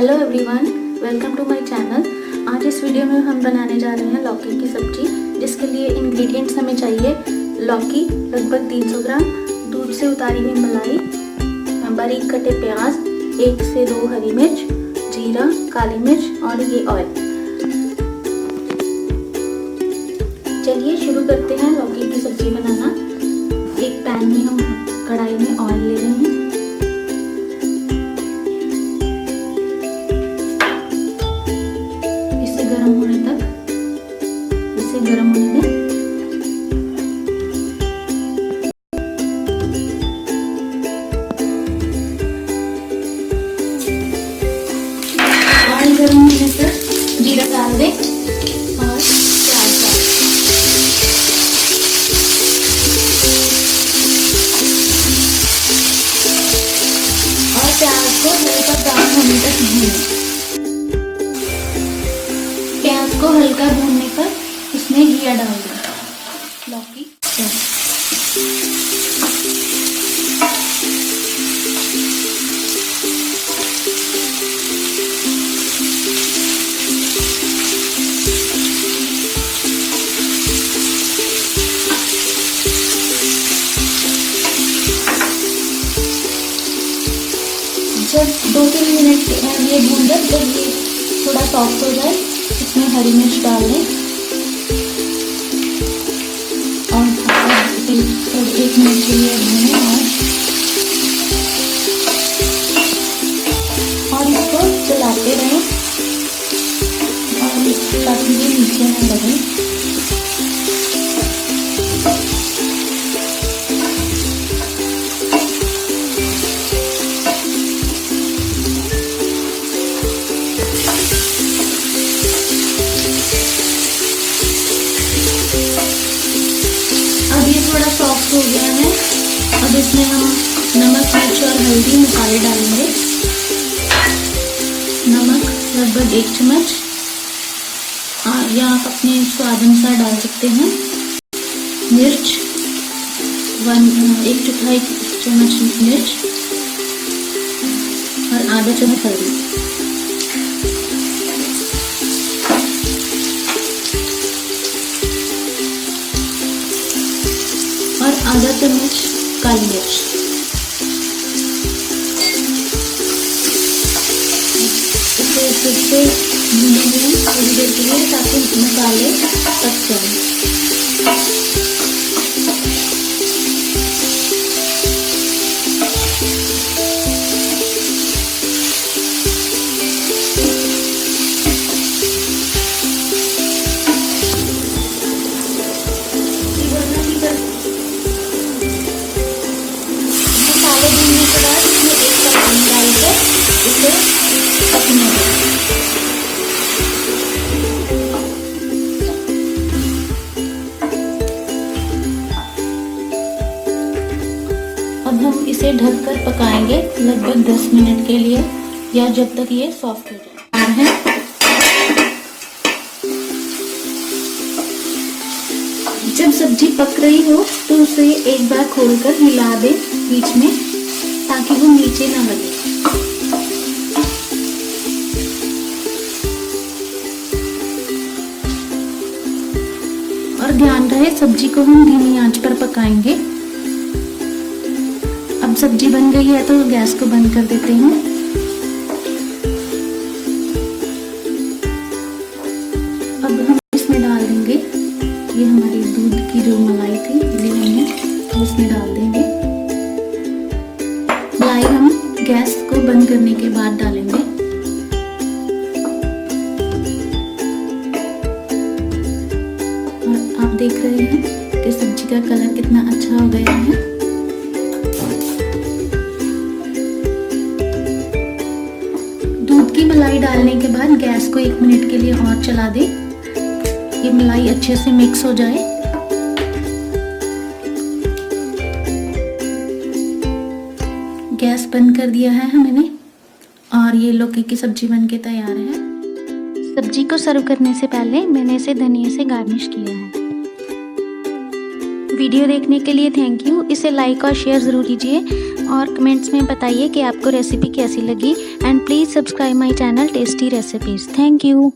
Hello everyone, welcome to my channel. आज इस video में हम बनाने जा रहे हैं लौकी की सब्जी, जिसके लिए इंग्रेडिएंट्स हमें चाहिए लौकी लगभग 300 ग्राम, दूध से उतारी हुई मलाई, बारीक कटे प्याज, 1 से 2 हरी मिर्च, जीरा, काली मिर्च और ये ऑयल। चलिए शुरू करते हैं लौकी की सब्जी बनाना। एक पैन में हम कढ़ाई में ऑयल ले रहे हैं। गरम होने तक इसे गरम होने दें। ऑयल गरम होने तक जीरा डाल दें और प्याज डाल दें। और प्याज को हल्का ब्राउन होने तक भूनें। प्याज को हल्का भूनने पर उसमें घिया डाल दें। लौकी जब 2-3 मिनट ये भून जाए, जब ये थोड़ा सॉफ्ट हो जाए, इसमें हरी मिर्च डाल दें और 1 मिनट के लिए भूनें और इसको चलाते रहें और ताकि ये नीचे न लगे। अब ये थोड़ा सॉफ्ट हो गया है। अब इसमें हम नमक, मिर्च और हल्दी मसाले डालेंगे। नमक लगभग 1 चम्मच, या आप अपने स्वाद अनुसार डाल सकते हैं। मिर्च 1/4 चम्मच मिर्च और आधा चम्मच हल्दी। और आधा चम्मच काली मिर्च। इसे फिर से भूनेंगे थोड़ी देर के लिए ताकि मसाले पक जाएं। अब हम इसे ढककर पकाएंगे लगभग 10 मिनट के लिए, या जब तक ये सॉफ्ट हो जाए। जब सब्जी पक रही हो तो उसे एक बार खोलकर हिला दें बीच में, ताकि वो नीचे ना लगे। और ध्यान रहे सब्जी को हम धीमी आंच पर पकाएंगे। अब सब्जी बन गई है तो गैस को बंद कर देते हैं। अब हम इसमें डाल देंगे ये हमारी दूध की जो मलाई थी ली हमने, तो इसमें डाल देंगे। मलाई हम गैस को बंद करने के बाद डालेंगे। और आप देख रहे हैं कि सब्जी का कलर कितना अच्छा हो गया है। दूध की मलाई डालने के बाद गैस को 1 मिनट के लिए और चला दें, ये मलाई अच्छे से मिक्स हो जाए। गैस बंद कर दिया है मैंने और ये लौकी की सब्जी बनके तैयार है। सब्जी को सर्व करने से पहले मैंने इसे धनिया से गार्निश किया है। वीडियो देखने के लिए थैंक यू। इसे लाइक और शेयर ज़रूर कीजिए। और कमेंट्स में बताइए कि आपको रेसिपी कैसी लगी and please subscribe my channel tasty recipes. Thank you.